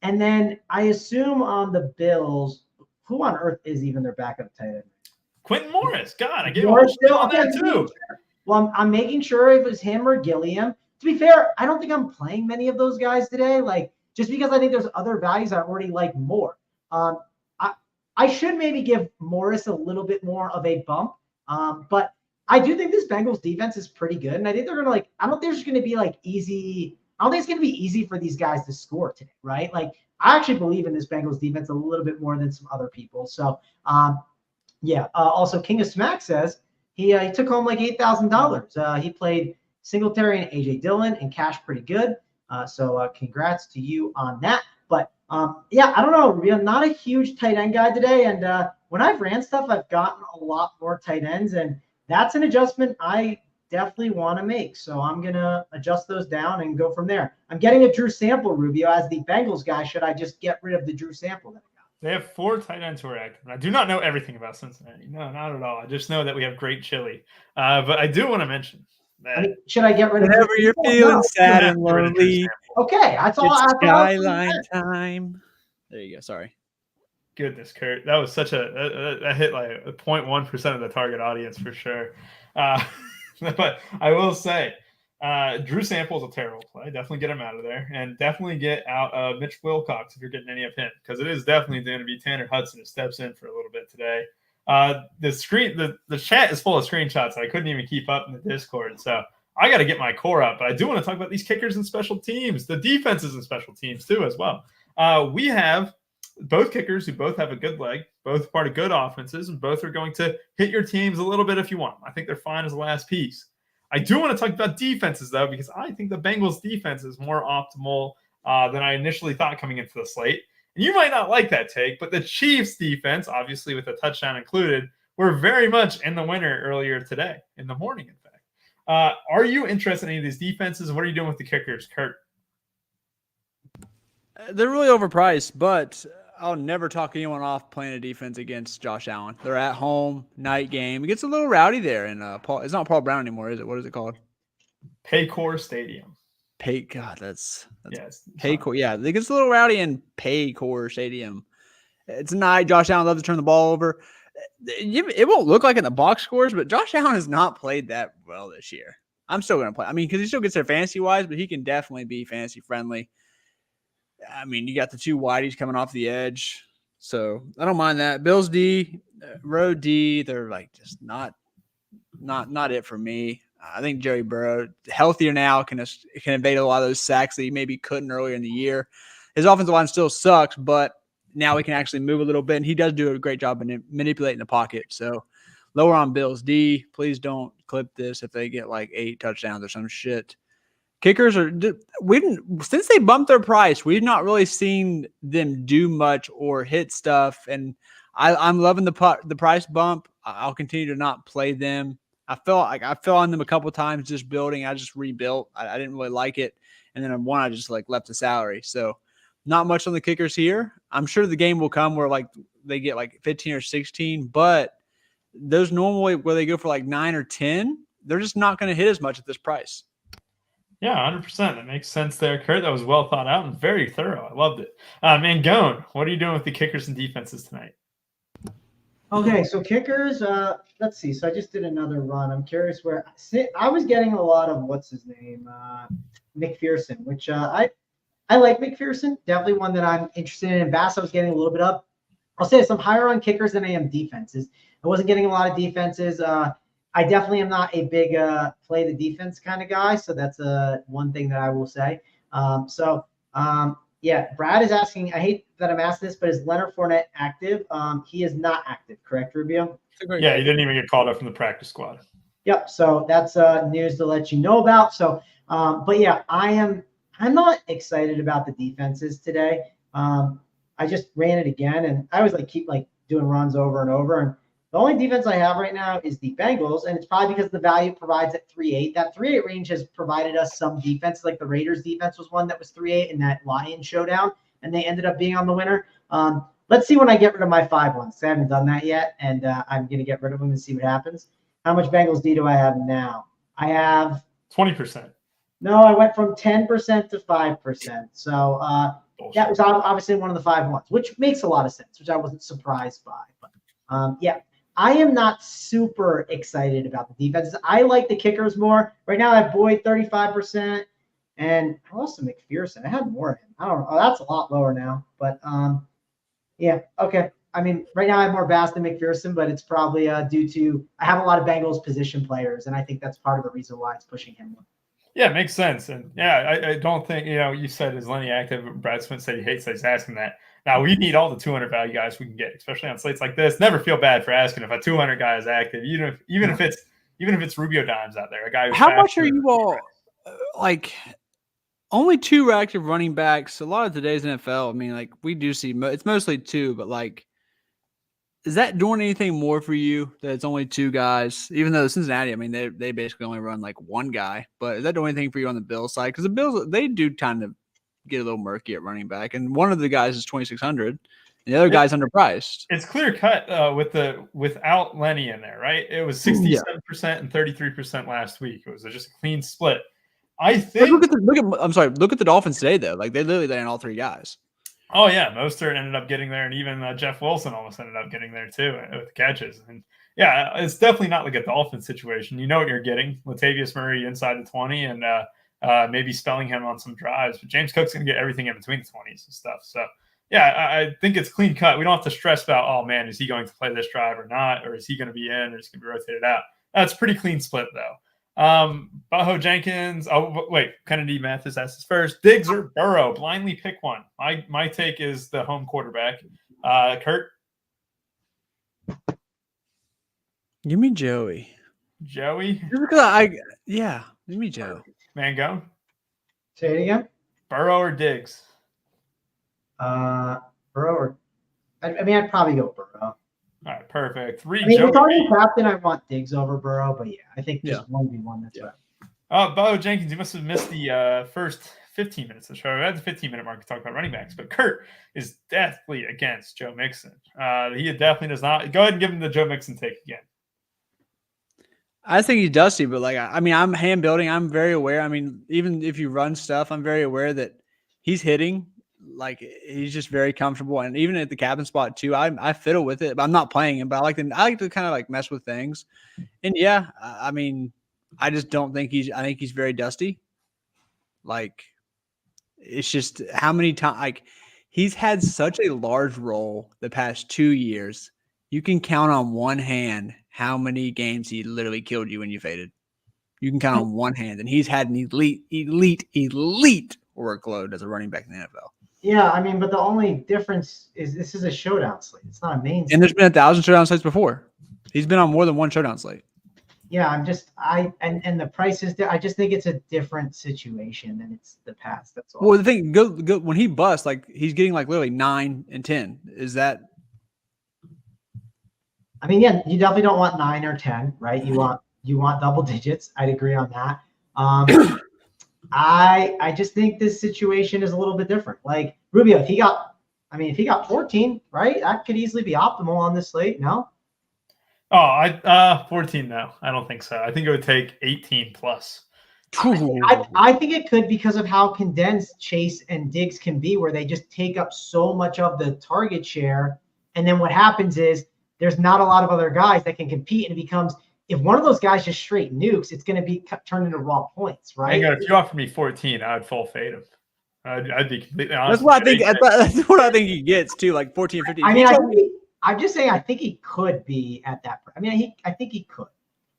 And then I assume on the Bills, who on earth is even their backup tight end?
Quentin Morris. God, I gave him on that too.
Well, I'm making sure if it was him or Gilliam. To be fair, I don't think I'm playing many of those guys today. Like, just because I think there's other values I already like more. I should maybe give Morris a little bit more of a bump. But I do think this Bengals defense is pretty good. And I think they're going to I don't think it's going to be easy. I don't think it's going to be easy for these guys to score today, right? Like, I actually believe in this Bengals defense a little bit more than some other people. So, also, King of Smack says he took home like $8,000. He played Singletary and A.J. Dillon and cashed pretty good. So congrats to you on that. But, I don't know. I'm not a huge tight end guy today. And when I've ran stuff, I've gotten a lot more tight ends. And that's an adjustment I definitely want to make. So I'm going to adjust those down and go from there. I'm getting a Drew Sample, Rubio, as the Bengals guy. Should I just get rid of the Drew Sample that I got?
They have 4 tight ends who are active. I do not know everything about Cincinnati. No, not at all. I just know that we have great chili. But I do want to mention
I mean, should I get rid of
Whenever you're feeling sad and lonely,
okay, that's all.
it's
That's all I was
skyline time. There you go. Sorry.
Goodness, Kurt, that was such that hit like 0.1% of the target audience for sure. But I will say, Drew Sample's a terrible play. Definitely get him out of there, and definitely get out Mitch Wilcox if you're getting any of him, because it is definitely going to be Tanner Hudson who steps in for a little bit today. The chat is full of screenshots. I couldn't even keep up in the Discord, so I got to get my core up. But I do want to talk about these kickers and special teams, the defenses and special teams too as well. We have both kickers who both have a good leg, both part of good offenses, and both are going to hit your teams a little bit if you want. I think they're fine as the last piece. I do want to talk about defenses, though, because I think the Bengals defense is more optimal than I initially thought coming into the slate. And you might not like that take, but the Chiefs defense, obviously with a touchdown included, were very much in the winner earlier today, in the morning, in fact. Are you interested in any of these defenses? What are you doing with the kickers, Kurt?
They're really overpriced, but I'll never talk anyone off playing a defense against Josh Allen. They're at home, night game. It gets a little rowdy there. And it's not Paul Brown anymore, is it? What is it called?
Paycor Stadium.
God, that's
Paycor.
Yeah, it gets a little rowdy in Paycor Stadium. It's a night. Josh Allen loves to turn the ball over. It won't look like in the box scores, but Josh Allen has not played that well this year. I'm still going to play. I mean, because he still gets there fantasy-wise, but he can definitely be fantasy-friendly. I mean, you got the two whiteys coming off the edge, so I don't mind that. Bills D, Road D, they're like just not it for me. I think Joey Burrow, healthier now, can evade a lot of those sacks that he maybe couldn't earlier in the year. His offensive line still sucks, but now he can actually move a little bit, and he does do a great job manipulating the pocket. So lower on Bills D. Please don't clip this if they get like 8 touchdowns or some shit. Kickers since they bumped their price, we've not really seen them do much or hit stuff. And I'm loving the price bump. I'll continue to not play them. I fell on them a couple times just building. I just rebuilt. I didn't really like it, and then I just like left the salary. So not much on the kickers here. I'm sure the game will come where like they get like 15 or 16, but those normally where they go for like 9 or 10, they're just not going to hit as much at this price.
Yeah, 100%. That makes sense there, Kurt. That was well thought out and very thorough. I loved it. Mangone, what are you doing with the kickers and defenses tonight?
Okay, so kickers, let's see. So I just did another run. I'm curious where I was getting a lot of what's his name, McPherson, which I like McPherson. Definitely one that I'm interested in. Bass, I was getting a little bit up. I'll say this, I'm higher on kickers than I am defenses. I wasn't getting a lot of defenses. I definitely am not a big play the defense kind of guy. So that's one thing that I will say. Yeah, Brad is asking, I hate that I'm asking this, but is Leonard Fournette active? He is not active, correct, Rubio?
Yeah, he didn't even get called up from the practice squad.
Yep, so that's news to let you know about. So, but yeah, I'm not excited about the defenses today. I just ran it again, and I always keep doing runs over and over. And the only defense I have right now is the Bengals, and it's probably because the value provides at 3.8. That 3.8 range has provided us some defense. Like the Raiders defense was one that was 3.8 in that Lions showdown, and they ended up being on the winner. Let's see when I get rid of my 5-1s. I haven't done that yet, and I'm going to get rid of them and see what happens. How much Bengals D do I have now? I have
20%.
No, I went from 10% to 5%. So that was obviously one of the 5-1s, which makes a lot of sense, which I wasn't surprised by. But yeah. I am not super excited about the defenses. I like the kickers more. Right now I have Boyd 35%, and I lost to McPherson. I had more of him. I don't know. Oh, that's a lot lower now. But yeah, okay. I mean, right now I have more Bass than McPherson, but it's probably due to I have a lot of Bengals position players, and I think that's part of the reason why it's pushing him more.
Yeah, it makes sense. And yeah, I don't think, you said is Lenny active. Brad Smith said he hates that he's asking that. Now, we need all the 200 value guys we can get, especially on slates like this. Never feel bad for asking if a 200 guy is active, even if it's Rubio Dimes out there, a guy who's
how much are you all only 2 active running backs? A lot of today's NFL, I mean, we do see it's mostly 2, but is that doing anything more for you that it's only 2 guys? Even though Cincinnati, I mean, they basically only run 1 guy, but is that doing anything for you on the Bills side? Because the Bills, they do kind of get a little murky at running back, and one of the guys is 2,600. The other guy's underpriced.
It's clear cut without Lenny in there, right? It was 67% and 33% last week. It was just a clean split. I think.
Look at the Dolphins today though. Like they literally ran all three guys.
Oh yeah, Mostert ended up getting there, and even Jeff Wilson almost ended up getting there too with catches. And yeah, it's definitely not like a Dolphin situation. You know what you're getting: Latavius Murray inside the 20, and maybe spelling him on some drives. But James Cook's gonna get everything in between the 20s and stuff. So. Yeah, I think it's clean cut. We don't have to stress about, oh, man, is he going to play this drive or not? Or is he going to be in or is he going to be rotated out? That's pretty clean split, though. Boho Jenkins. Oh, wait. Kennedy Mathis asked this first. Diggs or Burrow? Blindly pick one. My take is the home quarterback. Kurt?
Give me Joey.
Joey?
Give me Joe.
Man, go.
Say it again.
Burrow or Diggs?
Burrow or I'd probably go Burrow.
All right, perfect.
If I'm the captain, I want Diggs over Burrow, but yeah, I think just 1v1. That's right.
Bo Jenkins, you must have missed the first 15 minutes of the show. We had the 15-minute mark to talk about running backs, but Kurt is deathly against Joe Mixon. He definitely does not. Go ahead and give him the Joe Mixon take again.
I think he's dusty, but I'm hand building. I'm very aware. I mean, even if you run stuff, I'm very aware that he's hitting. Like he's just very comfortable, and even at the captain spot too, I fiddle with it. But I'm not playing him. But I like to kind of like mess with things. And yeah, I mean, I just don't think I think he's very dusty. Like it's just how many times like he's had such a large role the past 2 years. You can count on one hand how many games he literally killed you when you faded. You can count on one hand, and he's had an elite workload as a running back in the NFL.
Yeah, I mean, but the only difference is this is a showdown slate. It's not a main slate.
And there's been 1,000 showdown slates before. He's been on more than one showdown slate.
Yeah, and the price is I just think it's a different situation than it's the past. That's all.
Well, the thing, go when he busts, like he's getting like literally 9 and 10. Is that?
I mean, yeah, you definitely don't want 9 or 10, right? You want double digits. I'd agree on that. I just think this situation is a little bit different. Like Rubio, if he got 14, right? That could easily be optimal on this slate. No.
Oh, 14. No, I don't think so. I think it would take 18 plus.
I think it could because of how condensed Chase and Diggs can be, where they just take up so much of the target share, and then what happens is there's not a lot of other guys that can compete, and it becomes. If one of those guys just straight nukes, it's going to be turned into raw points, right?
If you offer me 14, I would full fade him. I'd be completely honest.
That's what I think. That's what I think he gets too, like 14, 15.
I mean, I'm just saying, I think he could be at that. I mean, I think he could.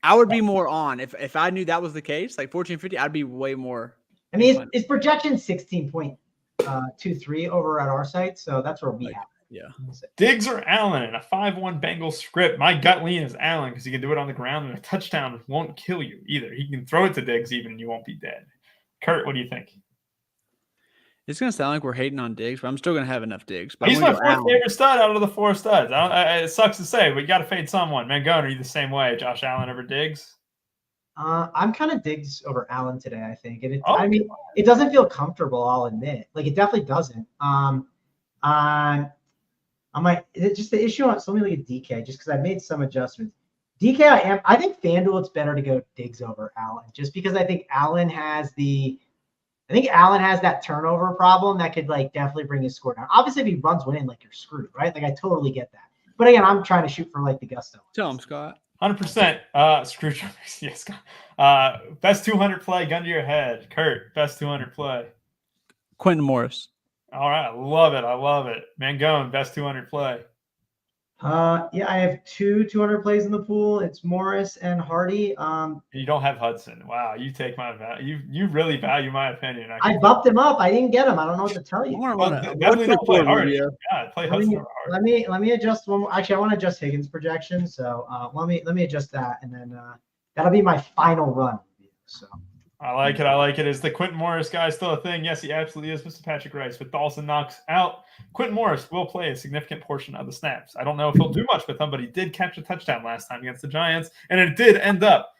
I would be more on if I knew that was the case, like 14, 15. I'd be way more.
I mean, his projection 16.23 over at our site, so that's where we have.
Yeah.
Diggs or Allen in a 5-1 Bengals script. My gut lean is Allen because he can do it on the ground, and a touchdown won't kill you either. He can throw it to Diggs even, and you won't be dead. Kurt, what do you think?
It's going to sound like we're hating on Diggs, but I'm still going to have enough Diggs. But
he's my fourth favorite stud out of the 4 studs. It sucks to say, but you got to fade someone. Mangone, are you the same way? Josh Allen over Diggs?
I'm kind of Diggs over Allen today, I think. And I mean, it doesn't feel comfortable, I'll admit. Like, it definitely doesn't. It's just the issue on something like a DK, just because I made some adjustments. DK, I think FanDuel, it's better to go Diggs over Allen, just because I think Allen has that turnover problem that could like definitely bring his score down. Obviously, if he runs one in, like you're screwed, right? Like I totally get that. But again, I'm trying to shoot for like the gusto.
Tell him, Scott.
100%. Screwdriver. Yes, Scott. Best 200 play, gun to your head. Kurt, best 200 play.
Quentin Morris.
All right, I love it. Mangone, best 200 play.
Yeah, I have 200 plays in the pool. It's Morris and Hardy.
You don't have Hudson. Wow, you take my value. You really value my opinion.
I bumped him up. I didn't get him. I don't know what to tell you.
Definitely don't play Hardy. Yeah, play Hudson over Hardy.
Let me adjust one more. Actually, I want to adjust Higgins' projection. So let me adjust that, and then that'll be my final run. So.
I like it. Is the Quentin Morris guy still a thing? Yes, he absolutely is. Mr. Patrick Rice. But Dawson knocks out. Quentin Morris will play a significant portion of the snaps. I don't know if he'll do much with them, but he did catch a touchdown last time against the Giants, and it did end up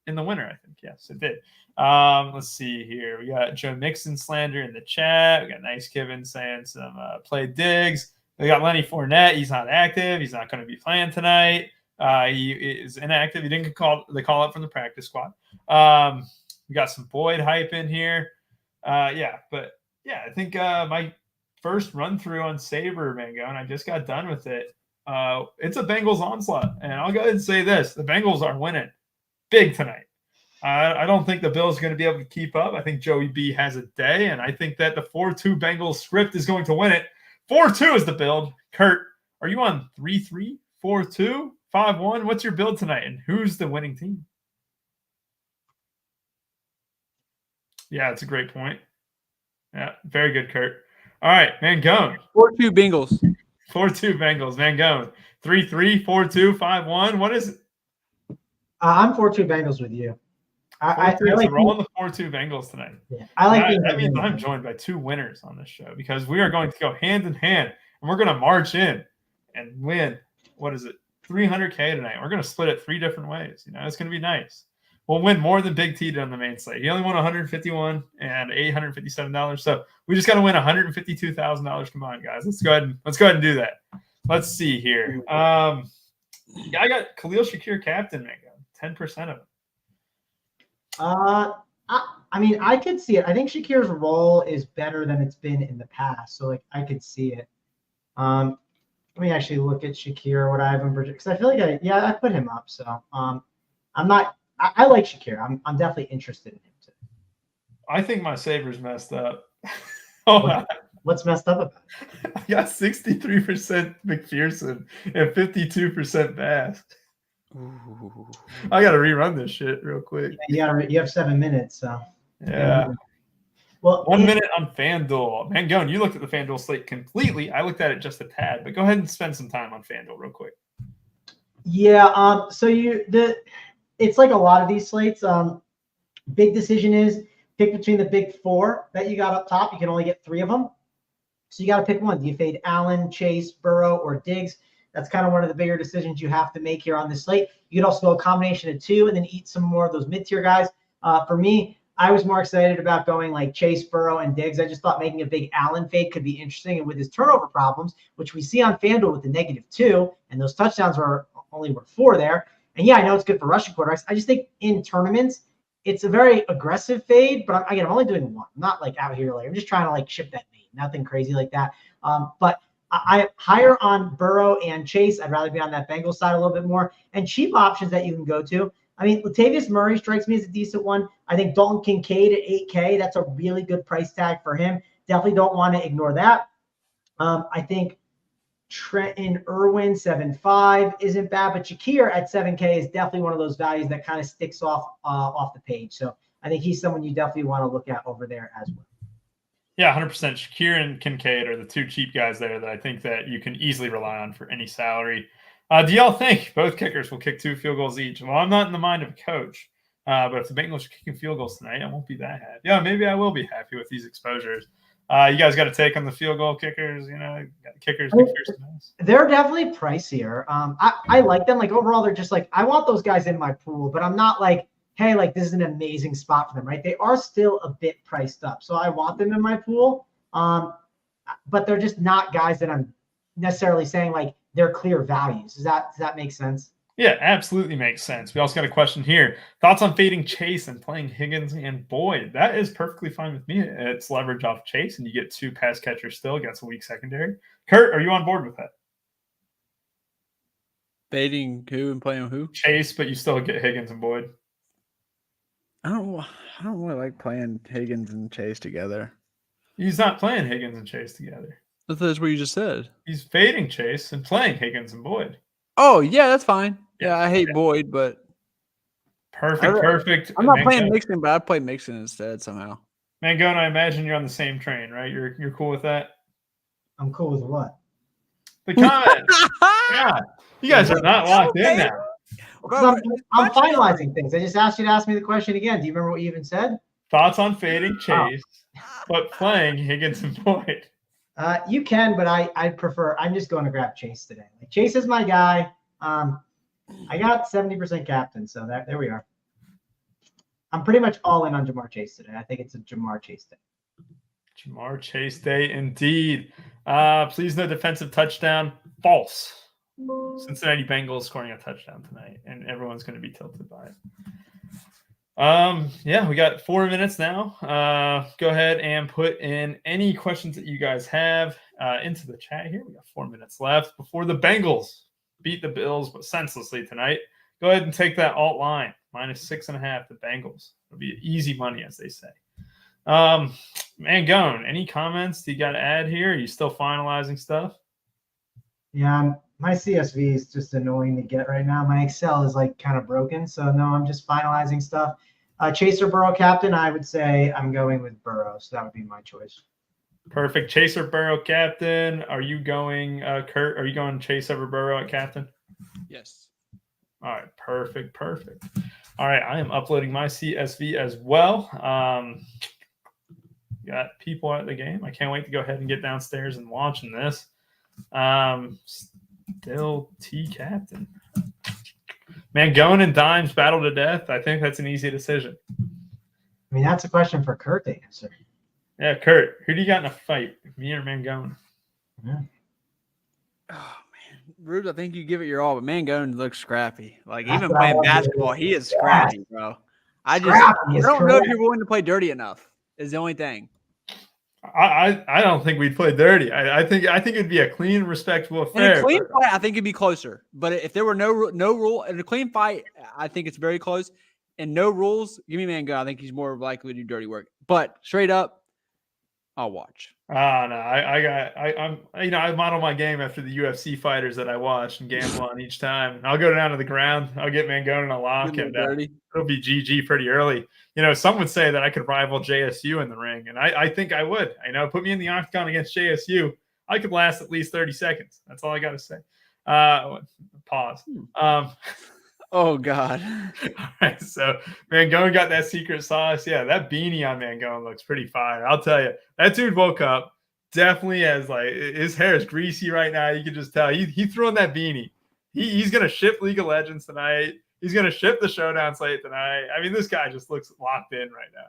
in the winner, I think. Yes, it did. Let's see here. We got Joe Mixon slander in the chat. We got Nice Kevin saying some play Diggs. They got Lenny Fournette. He's not active. He's not going to be playing tonight. He is inactive. He didn't get called. They call up from the practice squad. We got some Boyd hype in here. I think my first run through on Saber, Mango, and I just got done with it. It's a Bengals onslaught, and I'll go ahead and say this: the Bengals are winning big tonight. I don't think the Bills are going to be able to keep up. I think Joey B has a day, and I think that the 4-2 Bengals script is going to win it. 4-2 is the build. Kurt, are you on 3-3, 4-2, 5-1? What's your build tonight, and who's the winning team? Yeah, that's a great point. Yeah, very good, Kurt. All right, Mangone.
4-2 Bengals.
4-2 Bengals. Mangone. 3-3, 4-2, 5-1. What is it?
I'm 4-2 Bengals with you. I like
rolling the 4-2 Bengals tonight.
Yeah, I like
that means I'm joined by two winners on this show because we are going to go hand in hand and we're going to march in and win. What is it? $300K tonight. We're going to split it 3 different ways. It's going to be nice. We'll win more than Big T did on the main slate. He only won $151 and $857. So we just got to win $152,000 combined, guys. Let's go ahead and do that. Let's see here. I got Khalil Shakir captain, Mango. 10% of it.
I could see it. I think Shakir's role is better than it's been in the past. So I could see it. Let me actually look at Shakir, what I have in project, because I feel like I put him up. So I like Shakir. I'm definitely interested in him too.
I think my saver's messed up.
What's messed up about it?
I got 63% McPherson and 52% Bass. Ooh. I got to rerun this shit real quick.
Yeah, you have 7 minutes, so.
Yeah.
Well,
1 minute on FanDuel. Mangone, you looked at the FanDuel slate completely. I looked at it just a tad, but go ahead and spend some time on FanDuel real quick.
Yeah. So it's like a lot of these slates. Big decision is pick between the big 4 that you got up top. You can only get 3 of them. So you got to pick one. Do you fade Allen, Chase, Burrow, or Diggs? That's kind of one of the bigger decisions you have to make here on this slate. You could also go a combination of 2 and then eat some more of those mid-tier guys. For me, I was more excited about going like Chase, Burrow, and Diggs. I just thought making a big Allen fade could be interesting. And with his turnover problems, which we see on FanDuel with the -2, and those touchdowns were 4 there. And yeah, I know it's good for rushing quarterbacks. I just think in tournaments, it's a very aggressive fade, but I'm only doing 1. I'm not like out here. I'm just trying to ship that name. Nothing crazy like that. But I higher on Burrow and Chase. I'd rather be on that Bengals side a little bit more. And cheap options that you can go to. Latavius Murray strikes me as a decent one. I think Dalton Kincaid at $8K. That's a really good price tag for him. Definitely don't want to ignore that. I think Trenton Irwin 7.5 isn't bad, but Shakir at 7K is definitely one of those values that kind of sticks off the page. So I think he's someone you definitely want to look at over there as well.
Yeah, 100%. Shakir and Kincaid are the 2 cheap guys there that I think that you can easily rely on for any salary. Do y'all think both kickers will kick 2 field goals each? Well, I'm not in the mind of a coach, but if the Bengals are kicking field goals tonight, I won't be that happy. Yeah, maybe I will be happy with these exposures. You guys got a take on the field goal kickers? Kickers, McPherson.
They're definitely pricier. I like them. Overall, they're just I want those guys in my pool, but I'm not hey, this is an amazing spot for them, right? They are still a bit priced up. So I want them in my pool. But they're just not guys that I'm necessarily saying they're clear values. Does that make sense?
Yeah, absolutely makes sense. We also got a question here. Thoughts on fading Chase and playing Higgins and Boyd? That is perfectly fine with me. It's leverage off Chase, and you get 2 pass catchers still against a weak secondary. Kurt, are you on board with that?
Fading who and playing who?
Chase, but you still get Higgins and Boyd.
I don't really like playing Higgins and Chase together.
He's not playing Higgins and Chase together.
That's what you just said.
He's fading Chase and playing Higgins and Boyd.
Oh, yeah, that's fine. Yeah, I hate Boyd, but
perfect.
I'm not playing Mixon, but I play Mixon instead somehow.
Mangone, I imagine you're on the same train, right? You're cool with that?
I'm cool with what?
The comment. Yeah. You guys are not locked in now.
I'm finalizing things. I just asked you to ask me the question again. Do you remember what you even said?
Thoughts on fading Chase, but playing Higgins and Boyd?
You can, but I prefer. I'm just going to grab Chase today. Chase is my guy. I got 70% captain, so there we are. I'm pretty much all in on Jamar Chase today. I think it's a Jamar Chase day.
Jamar Chase Day, indeed. Please no defensive touchdown. False. Cincinnati Bengals scoring a touchdown tonight, and everyone's going to be tilted by it. Yeah, we got 4 minutes now. Go ahead and put in any questions that you guys have into the chat here. We got 4 minutes left before the Bengals beat the Bills, but senselessly tonight. Go ahead and take that alt line, -6.5, the Bengals. It'll be easy money, as they say. Mangone, any comments do you got to add here? Are you still finalizing stuff?
Yeah, my CSV is just annoying to get right now. My Excel is like kind of broken. So no, I'm just finalizing stuff. Chaser Burrow captain, I would say I'm going with Burrow. So that would be my choice.
Perfect. Chaser Burrow captain. Are you going, Kurt? Are you going Chase over Burrow at captain?
Yes.
All right. Perfect. All right. I am uploading my CSV as well. Got people at the game. I can't wait to go ahead and get downstairs and watching this. Still T captain. Mangone and Dimes battle to death. I think that's an easy decision.
I mean, that's a question for Kurt to answer.
Yeah, Kurt, who do you got in a fight? Me or Mangone?
Yeah.
Oh man, Rubes, I think you give it your all, but Mangone looks scrappy. Like
That's
even
what I
playing
love to
basketball,
do.
he is scrappy, bro. I
Scrappy is
don't know if
correct.
you're willing to play dirty enough. Is the only thing.
I don't think we'd play dirty. I think it'd be a clean, respectable affair.
In a clean fight, I think it'd be closer. But if there were no rule in a clean fight, I think it's very close. And no rules, give me Mangone. I think he's more likely to do dirty work. But straight up, I'll watch.
No, I model my game after the UFC fighters that I watch and gamble on each time. I'll go down to the ground. I'll get Mangone in a lock, and it'll be GG pretty early. Some would say that I could rival JSU in the ring, and I think I would. Put me in the octagon against JSU. I could last at least 30 seconds. That's all I got to say. Pause.
Oh, God.
All right, so Mangone got that secret sauce. Yeah, that beanie on Mangone looks pretty fire. I'll tell you, that dude woke up definitely as his hair is greasy right now. You can just tell he threw on that beanie. He's gonna ship League of Legends tonight. He's gonna ship the Showdown slate tonight. I mean, this guy just looks locked in right now.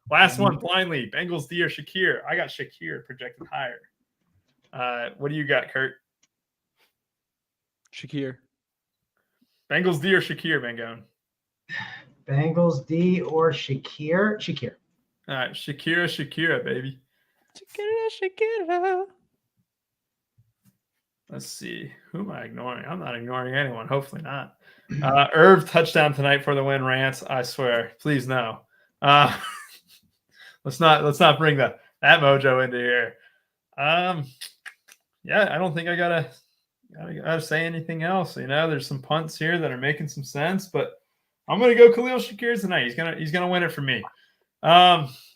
Last one, blindly, Bengals D or Shakir. I got Shakir projected higher. What do you got, Kurt?
Shakir.
Bengals D or Shakir, Mangone?
Bengals D or Shakir? Shakir.
All right, Shakira, baby.
Shakira.
Let's see. Who am I ignoring? I'm not ignoring anyone. Hopefully not. Irv touchdown tonight for the win, Rants. I swear. Please no. Let's not bring that mojo into here. Yeah, I don't think I gotta say anything else. There's some punts here that are making some sense, but I'm gonna go Khalil Shakir tonight. He's gonna win it for me.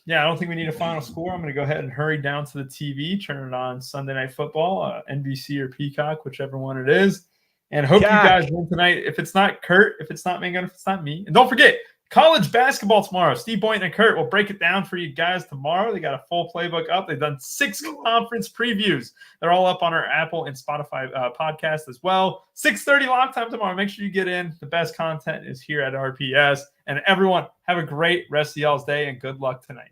Yeah, I don't think we need a final score. I'm gonna go ahead and hurry down to the TV, turn it on Sunday Night Football, NBC or Peacock, whichever one it is, and hope you guys win tonight. If it's not Kurt, if it's not Mangone, if it's not me, and don't forget college basketball tomorrow. Steve Boynton and Kurt will break it down for you guys tomorrow. They got a full playbook up. They've done 6 conference previews. They're all up on our Apple and Spotify podcast as well. 6:30 lock time tomorrow. Make sure you get in. The best content is here at RPS. And everyone, have a great rest of y'all's day and good luck tonight.